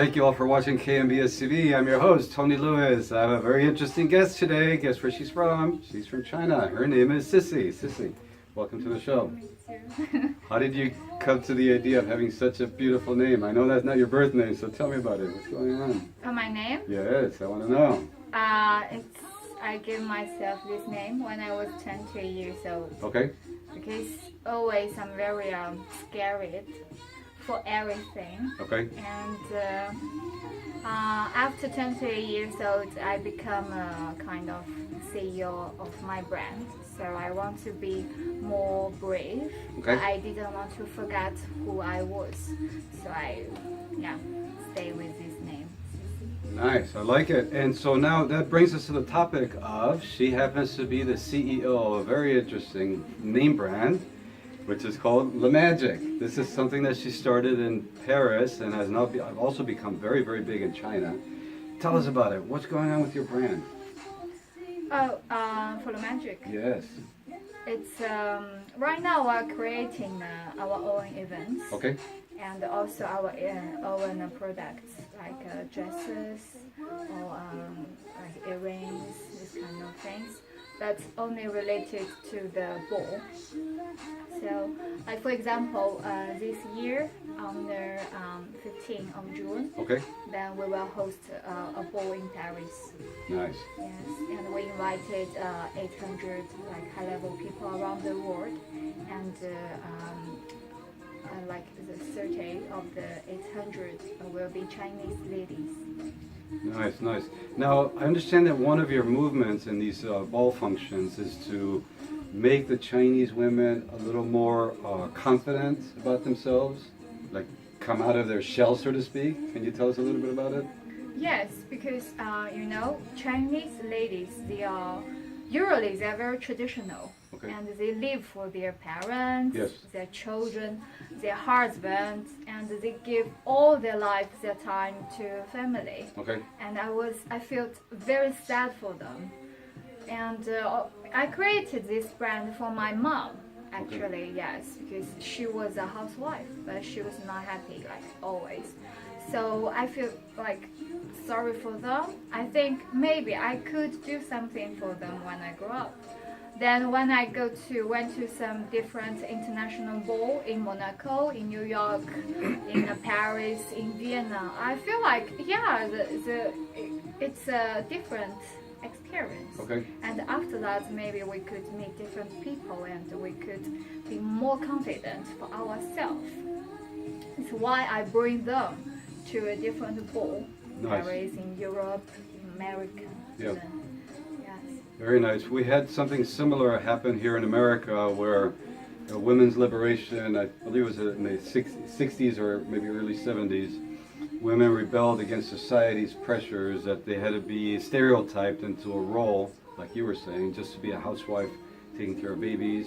Thank you all for watching KNBSTV. I'm your host, Tony Lewis. I have a very interesting guest today. Guess where she's from? She's from China. Her name is Sissy. Sissy, welcome to the show. Me too. How did you come to the idea of having such a beautiful name? I know that's not your birth name, so tell me about it. What's going on? For my name, Yes, I want to know. I gave myself this name when I was 20 years old Okay. because always I'm very scared for everything. Okay. And after 20 years old, I become a kind of CEO of my brand. So I want to be more brave. Okay. I didn't want to forget who I was. So I, stay with this name. Nice, I like it. And so now that brings us to the topic of she happens to be the CEO of a very interesting name brand, which is called Le Magic. This is something that she started in Paris and has now also become very, very big in China. Tell us about it. What's going on with your brand? For the magic. Yes. It's right now we're creating our own events. Okay. And also our own products like dresses or like earrings, this kind of things. That's only related to the ball. So, like for example, this year on the 15th of June, Okay. then we will host a ball in Paris. Nice. Yes, and we invited 800 like high-level people around the world, and like the 30 of the 800 will be Chinese ladies. Nice, nice. Now, I understand that one of your movements in these ball functions is to make the Chinese women a little more confident about themselves, like come out of their shell, so to speak. Can you tell us a little bit about it? Yes, because Chinese ladies, usually they're very traditional. Okay. And they live for their parents, Yes. their children, their husbands, and they give all their life, their time to family. Okay. And I felt very sad for them. And I created this brand for my mom, actually, yes, because she was a housewife, but she was not happy, like always. So I feel like sorry for them. I think maybe I could do something for them when I grow up. Then when I went to some different international ball in Monaco, in New York, in Paris, in Vienna, I feel like it's a different experience. Okay. And after that, maybe we could meet different people and we could be more confident for ourselves. It's why I bring them to a different ball. Nice. Paris, in Europe, in America. Yeah. Yes. Very nice. We had something similar happen here in America where women's liberation, I believe it was in the 60s or maybe early 70s, women rebelled against society's pressures that they had to be stereotyped into a role, like you were saying, just to be a housewife taking care of babies.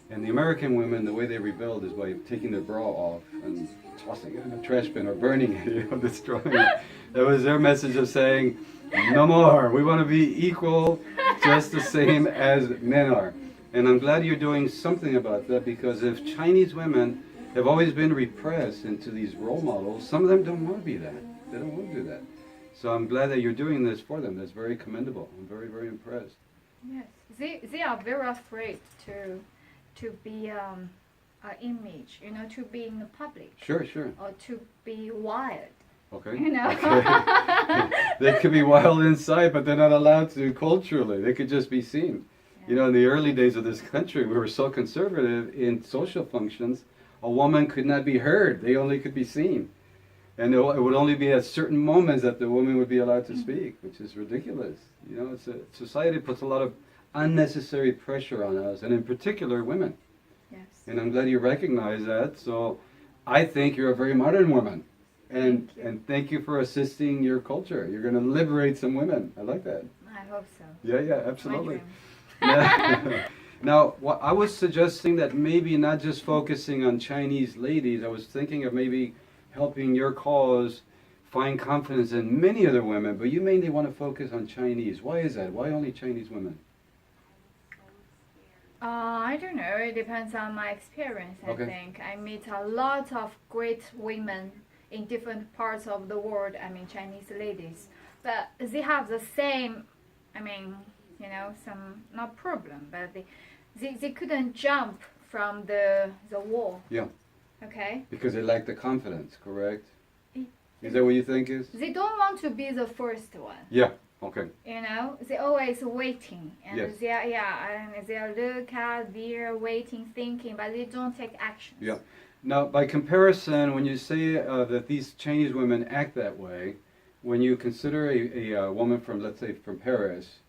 And the American women, the way they rebelled is by taking their bra off and tossing it in a trash bin or burning it, destroying it. That was their message of saying, no more, we want to be equal, just the same as men are. And I'm glad you're doing something about that, because if Chinese women have always been repressed into these role models, some of them don't want to be that. They don't want to do that. So I'm glad that you're doing this for them. That's very commendable. I'm very, very impressed. Yes, they are very afraid to be an image, to be in the public. Sure, sure. Or to be wild. Okay. Okay. They could be wild inside, but they're not allowed to culturally. They could just be seen. Yeah. In the early days of this country, we were so conservative in social functions, a woman could not be heard. They only could be seen. And it would only be at certain moments that the woman would be allowed to speak, which is ridiculous. Society puts a lot of unnecessary pressure on us, and in particular, women. Yes. And I'm glad you recognize that. So I think you're a very modern woman. And thank you for assisting your culture. You're going to liberate some women. I like that. I hope so. Yeah, absolutely. My dream. Now, I was suggesting that maybe not just focusing on Chinese ladies. I was thinking of maybe helping your cause find confidence in many other women, but you mainly want to focus on Chinese. Why is that? Why only Chinese women? I don't know. It depends on my experience, I Okay. think. I meet a lot of great women in different parts of the world, I mean Chinese ladies, but they have the same, I mean, you know, some, not problem, but they couldn't jump from the wall. Yeah. Okay? Because they lack the confidence, correct? Is that what you think is? They don't want to be the first one. Yeah. Okay. You know, they're always waiting, and Yes. they are, and they are look at, they're waiting, thinking, but they don't take action. Yeah. Now, by comparison, when you say that these Chinese women act that way, when you consider a woman from, let's say, from Paris,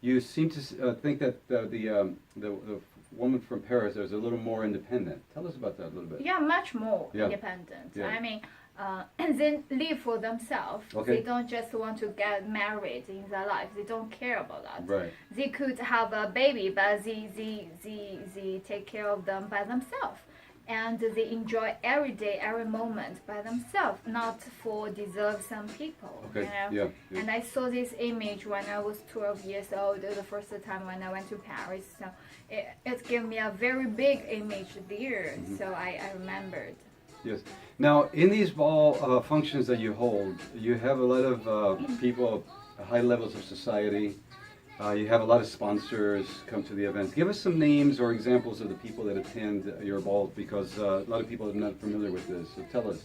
you seem to think that the woman from Paris is a little more independent. Tell us about that a little bit. Yeah, much more Yeah. independent. Yeah. I mean, they live for themselves. Okay. They don't just want to get married in their life. They don't care about that. Right. They could have a baby, but they take care of them by themselves. And they enjoy every day, every moment by themselves, not for deserve some people. Okay. You know? Yeah. Yeah. And I saw this image when I was 12 years old, the first time when I went to Paris. So it gave me a very big image there. Mm-hmm. So I remembered. Yes. Now, in these ball functions that you hold, you have a lot of people at high levels of society. You have a lot of sponsors come to the events. Give us some names or examples of the people that attend your ball, because a lot of people are not familiar with this. So tell us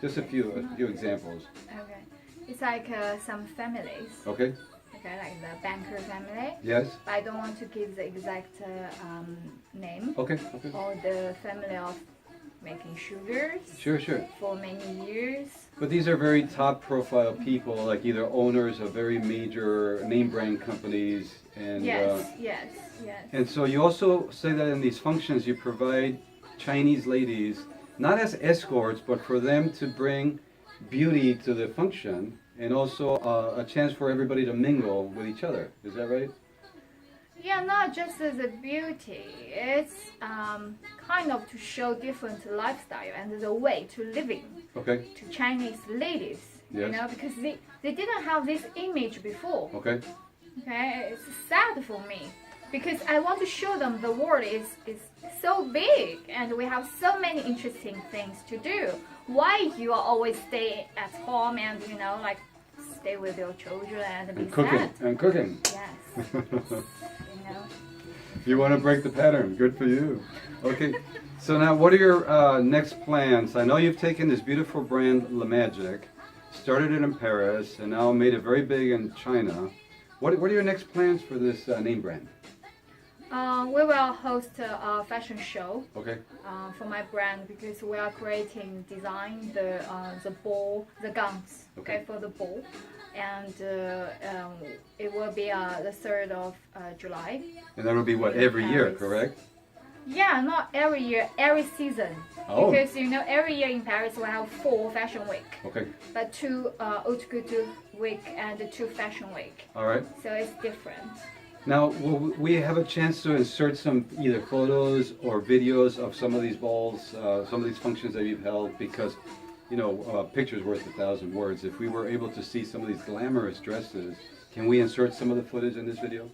just a few examples. Okay. It's like some families. Okay. Okay, like the banker family. Yes. But I don't want to give the exact name. Okay. Okay. Or the family of making sugars Sure. Sure. for many years. But these are very top profile people, like either owners of very major name brand companies, and Yes. and so you also say that in these functions you provide Chinese ladies not as escorts, but for them to bring beauty to the function, and also a chance for everybody to mingle with each other. Is that right? Yeah, not just as a beauty. It's kind of to show different lifestyle and the way to living Okay. to Chinese ladies. You Yes. know, because they didn't have this image before. Okay. Okay, it's sad for me because I want to show them the world is so big and we have so many interesting things to do. Why you are always stay at home and, you know, like stay with your children and be sad? And cooking. Yes. You know. You want to break the pattern. Good for you. Okay. So now, what are your next plans? I know you've taken this beautiful brand, La Magic, started it in Paris, and now made it very big in China. What are your next plans for this name brand? We will host a fashion show Okay. for my brand because we are creating design the ball, the gowns, okay, for the ball, and it will be the 3rd of July. And that will be what, in every year, Paris. correct? Yeah, not every year, every season. Oh. Because you know, every year in Paris we have 4 fashion week, Okay. but 2 haute couture week and 2 fashion week. All right. So it's different. Now, will we have a chance to insert some either photos or videos of some of these balls, some of these functions that you've held? Because, you know, a picture's worth 1,000 words. If we were able to see some of these glamorous dresses, can we insert some of the footage in this video?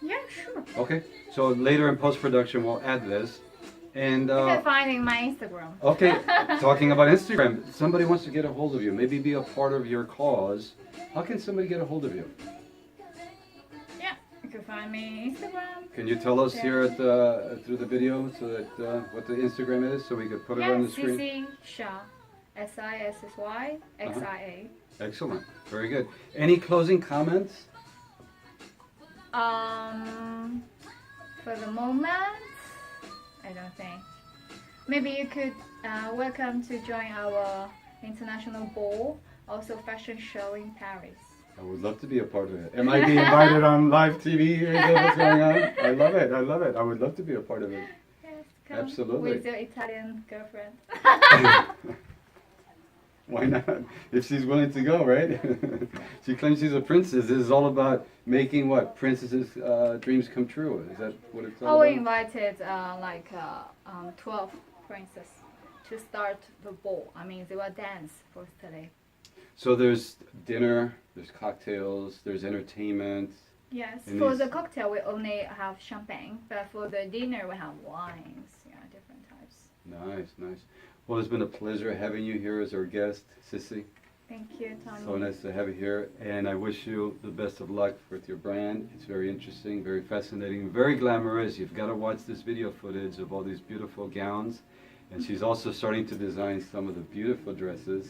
Yeah, sure. Okay. So later in post-production, we'll add this. And You can find it in my Instagram. okay, talking about Instagram, somebody wants to get a hold of you, maybe be a part of your cause. How can somebody get a hold of you? You can find me on Instagram. Can you tell us here at through the video so that what the Instagram is, so we could put it on the screen? Sissy Xia, Sissy Xia. Excellent, very good. Any closing comments? For the moment, I don't think. Maybe you could welcome to join our international ball, also fashion show in Paris. I would love to be a part of it. Am I being invited on live TV? Is that what's going on? I love it. I love it. I would love to be a part of it. Yes, come Absolutely. with your Italian girlfriend. Why not? If she's willing to go, right? She claims she's a princess. This is all about making what? Princesses' dreams come true. Is that what it's all We about? invited 12 princes to start the ball. I mean, they will dance first today. So there's dinner, there's cocktails, there's entertainment. Yes, And for these- the cocktail we only have champagne, but for the dinner we have wines, different types. Nice, nice. Well, it's been a pleasure having you here as our guest, Sissy. Thank you, Tommy. So nice to have you here, and I wish you the best of luck with your brand. It's very interesting, very fascinating, very glamorous. You've got to watch this video footage of all these beautiful gowns, and she's also starting to design some of the beautiful dresses,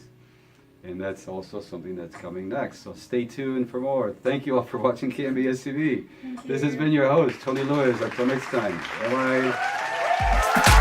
and that's also something that's coming next. So stay tuned for more. Thank you all for watching KNBSTV. Thank This you. has been your host, Tony Lewis. Until next time. Bye-bye.